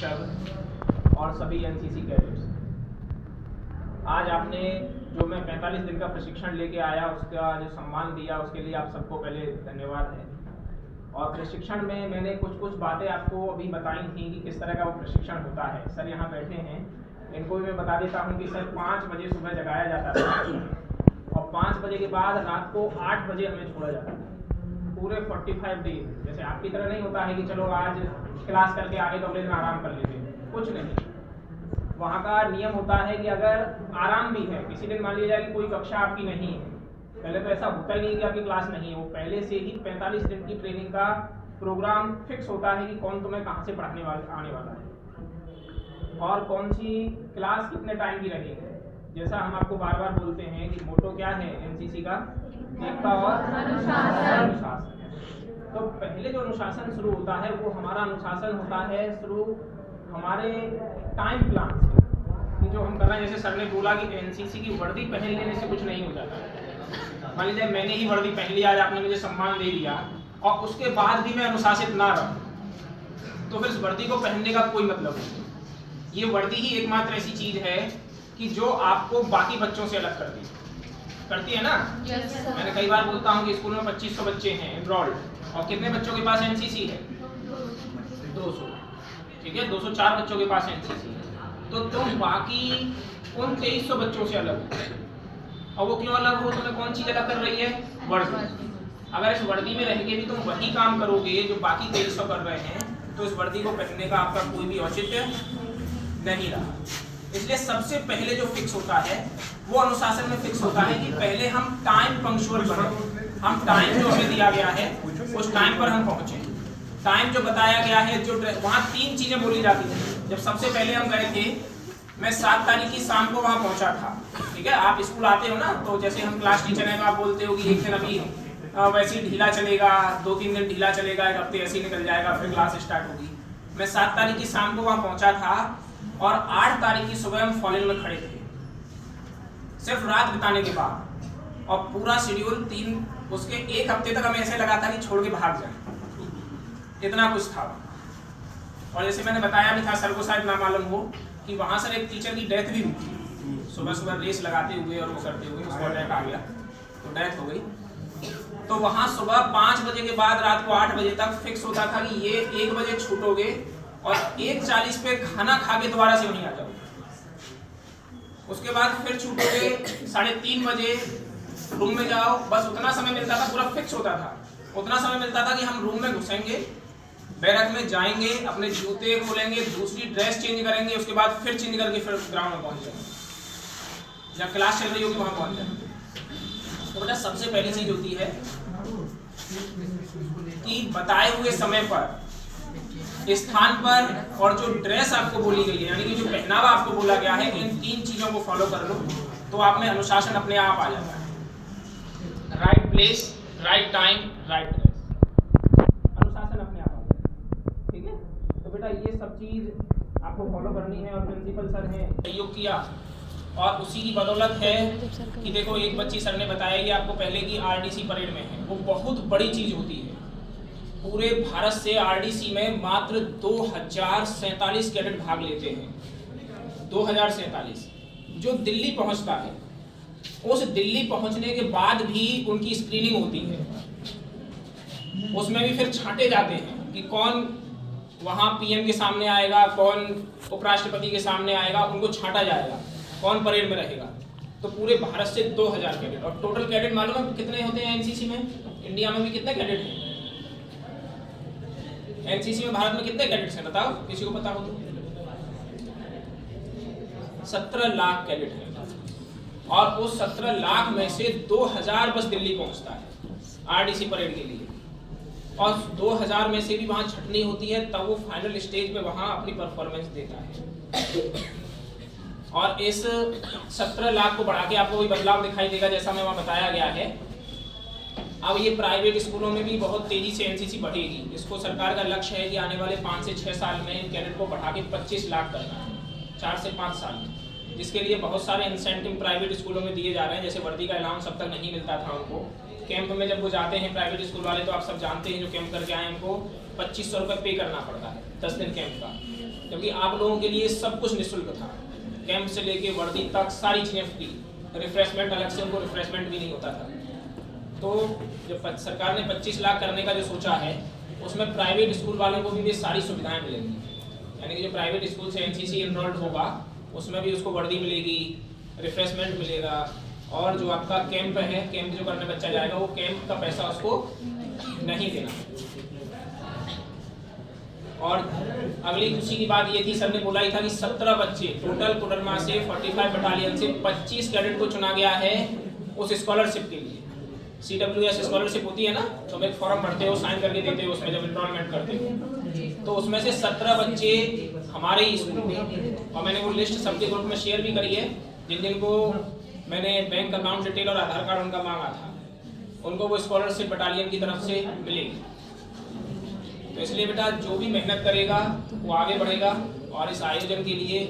प्रशिक्षक और सभी एनसीसी कैडेट्स, आज आपने जो मैं 45 दिन का प्रशिक्षण लेके आया उसका जो सम्मान दिया उसके लिए आप सबको पहले धन्यवाद है। और प्रशिक्षण में मैंने कुछ बातें आपको अभी बताई थी कि किस तरह का वो प्रशिक्षण होता है। सर यहाँ बैठे हैं, इनको भी मैं बता देता हूँ कि सर 5 बजे सुबह जगाया जाता था और 5 बजे के बाद रात को 8 बजे हमें छोड़ा जाता था पूरे 45 डेज। जैसे आपकी तरह नहीं होता है कि चलो आज क्लास करके आगे तो अगले दिन आराम कर लेते हैं, कुछ नहीं। वहाँ का नियम होता है कि अगर आराम भी है, किसी दिन मान लीजिए कि कोई कक्षा आपकी नहीं है, पहले तो ऐसा होता ही नहीं कि आपकी क्लास नहीं है, वो पहले से ही 45 दिन की ट्रेनिंग का प्रोग्राम फिक्स होता है कि कौन तुम्हें कहाँ से पढ़ाने आने वाला है और कौन सी क्लास कितने टाइम की रहेगी। जैसा हम आपको बार बार बोलते हैं कि मोटो क्या है एनसीसी का, एकता और अनुशासन। तो पहले जो अनुशासन शुरू होता है वो हमारा अनुशासन होता है शुरू हमारे टाइम प्लान से, कि जो हम कर रहे हैं। जैसे सर ने बोला कि एनसीसी की वर्दी पहन लेने से कुछ नहीं हो जाता। मान लीजिए मैंने ही वर्दी पहन ली, आज आपने मुझे सम्मान दे दिया और उसके बाद भी मैं अनुशासित ना रहूं तो फिर इस वर्दी को पहनने का कोई मतलब नहीं। ये वर्दी ही एकमात्र ऐसी चीज है कि जो आपको बाकी बच्चों से अलग करती है ना। मैंने कई बार बोलता हूँ कि स्कूल में 2500 बच्चे हैं एनरोल्ड और कितने बच्चों के पास एनसीसी है? 200। ठीक है, 204 बच्चों के पास एनसीसी है। तो तुम बाकी उन 2300 बच्चों से अलग हो। और वो क्यों अलग हो? तुम्हें कौन चीज अलग कर रही है? वर्दी। अगर इस वर्दी में रह के भी तुम वही काम करोगे जो बाकी 2300 कर रहे हैं तो इस वर्दी को पहनने का आपका कोई भी औचित्य नहीं रहा। इसलिए सबसे पहले जो फिक्स होता है वो अनुशासन में फिक्स होता है कि पहले हम टाइम पंक्चुअल बने। हम टाइम जो हमें दिया गया है उस टाइम पर हम पहुंचे। टाइम जो बताया गया है, जो वहाँ 3 चीजें बोली जाती थी। जब सबसे पहले हम गए थे, मैं 7 तारीख की शाम को वहाँ पहुंचा था। ठीक है, आप स्कूल आते हो ना, तो जैसे हम क्लास टीचर हैं तो आप बोलते हो कि एक दिन अभी वैसे ही ढीला चलेगा, 2-3 दिन ढीला चलेगा, एक हफ्ते ऐसे ही निकल जाएगा, फिर क्लास स्टार्ट होगी। मैं 7 तारीख की शाम को वहाँ पहुंचा था और 8 तारीख की सुबह हम फॉलिन में खड़े थे, सिर्फ रात बिताने के बाद। और पूरा शेड्यूल 3 उसके 1 हफ्ते तक हमें ऐसे लगा था कि छोड़ के भाग जाए, इतना कुछ था। और जैसे मैंने बताया भी था, सर को शायद ना मालूम हो कि वहाँ सर एक टीचर की डेथ भी हुई थी। सुबह रेस लगाते हुए और वो करते हुए उसको अटैक आ गया तो डेथ हो गई। तो वहाँ सुबह 5 बजे के बाद रात को 8 बजे तक फिक्स होता था कि ये 1 बजे छूटोगे और 1:40 पे खाना खा के दोबारा से वहीं आ जाओगे। उसके बाद फिर छूटोगे 3:30 बजे रूम में जाओ। बस उतना समय मिलता था, पूरा फिक्स होता था। उतना समय मिलता था कि हम रूम में घुसेंगे, बैरक में जाएंगे, अपने जूते खोलेंगे, दूसरी ड्रेस चेंज करेंगे, उसके बाद फिर चेंज करके फिर ग्राउंड में पहुंच जाएंगे, जब क्लास चल रही होगी वहां पहुंच जाएंगे। तो बेटा सबसे पहली चीज होती है कि बताए हुए समय पर, स्थान पर और जो ड्रेस आपको बोली गई है, यानी कि जो पहनावा आपको बोला गया है, इन 3 चीजों को फॉलो कर लो तो आप में अनुशासन अपने आप आ जाता है। Right place, right time, right dress, अनुशासन अपने आप आ जाता है। ठीक है, तो बेटा ये सब चीज आपको फॉलो करनी है। और प्रिंसिपल सर ने सहयोग किया और उसी की बदौलत है कि देखो एक बच्ची सर ने बताया कि आपको पहले की आरडीसी परेड में है, वो बहुत बड़ी चीज होती है। पूरे भारत से आरडीसी में मात्र 2047 कैडेट भाग लेते हैं। 2047 जो दिल्ली पहुंचता है, उस दिल्ली पहुंचने के बाद भी उनकी स्क्रीनिंग होती है। उसमें भी फिर छांटे जाते हैं कि कौन वहां पीएम के सामने आएगा, कौन उपराष्ट्रपति के सामने आएगा, उनको छांटा जाएगा, कौन परेड में रहेगा। तो पूरे भारत से 2000 कैडेट। और टोटल कैडेट मालूम है कितने होते हैं एनसीसी में? इंडिया में भी कितने कैडेट हैं? एनसीसी में भारत में कितने कैडेट्स हैं बताओ, किसी को पता हो तो? 17 लाख कैडेट हैं। और उस 17 लाख में से 2000 बस दिल्ली पहुंचता है आरडीसी परेड के लिए। और 2000 में से भी वहां छटनी होती है, तब वो फाइनल स्टेज पे वहां अपनी परफॉर्मेंस देता है। और इस 17 लाख को बढ़ा के आपको कोई बदलाव दिखाई देगा जैसा मैं वहां बताया गया है। अब ये प्राइवेट स्कूलों में भी बहुत तेजी से एनसीसी बढ़ेगी। इसको सरकार का लक्ष्य है कि आने वाले 5 से 6 साल में इन कैडेट को बढ़ा के 25 लाख करना है, 4 से 5 साल में, जिसके लिए बहुत सारे इंसेंटिव प्राइवेट स्कूलों में दिए जा रहे हैं। जैसे वर्दी का अलाउंस अब तक नहीं मिलता था उनको, कैंप में जब वो जाते हैं प्राइवेट स्कूल वाले, तो आप सब जानते हैं जो कैंप करके आए उनको 2500 रुपये पे करना पड़ता है 10 दिन कैंप का, क्योंकि आप लोगों के लिए सब कुछ निःशुल्क था। कैंप से लेके वर्दी तक सारी चीज़ें फ्री, रिफ्रेशमेंट अलग से, उनको रिफ्रेशमेंट भी नहीं होता था। तो जब सरकार ने 25 लाख करने का जो सोचा है, उसमें प्राइवेट स्कूल वालों को भी सारी सुविधाएं मिलेंगी। यानी कि जो प्राइवेट स्कूल से एनसीसी एनरोल्ड होगा उसमें भी उसको वर्दी मिलेगी, रिफ्रेशमेंट मिलेगा, और जो आपका कैंप है, कैंप जो करने बच्चा जाएगा वो कैंप का पैसा उसको नहीं देना। और अगली खुशी की बात ये थी, सर ने बोला ही था कि 17 बच्चे टोटल कोडरमा से 45 बटालियन से 25 कैडेट को चुना गया है उस स्कॉलरशिप के लिए। CWS स्कॉलरशिप होती है ना, तो हम एक फॉर्म भरते हो, साइन करके देते हो उसमें जब एनरोलमेंट करते हो, तो उसमें से 17 बच्चे हमारे ही स्कूल में, और मैंने वो लिस्ट सबके ग्रुप में शेयर भी करी है। जिन जिन को मैंने बैंक अकाउंट डिटेल और आधार कार्ड उनका मांगा था, उनको वो स्कॉलरशिप बटालियन की तरफ से मिलेगी। तो इसलिए बेटा जो भी मेहनत करेगा वो आगे बढ़ेगा। और इस आयोजन के लिए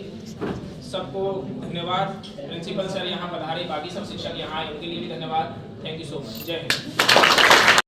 सबको धन्यवाद। प्रिंसिपल सर यहाँ पधारे, बाकी सब शिक्षक यहाँ आए, उनके लिए भी धन्यवाद। Thank you so much. जय हिंद।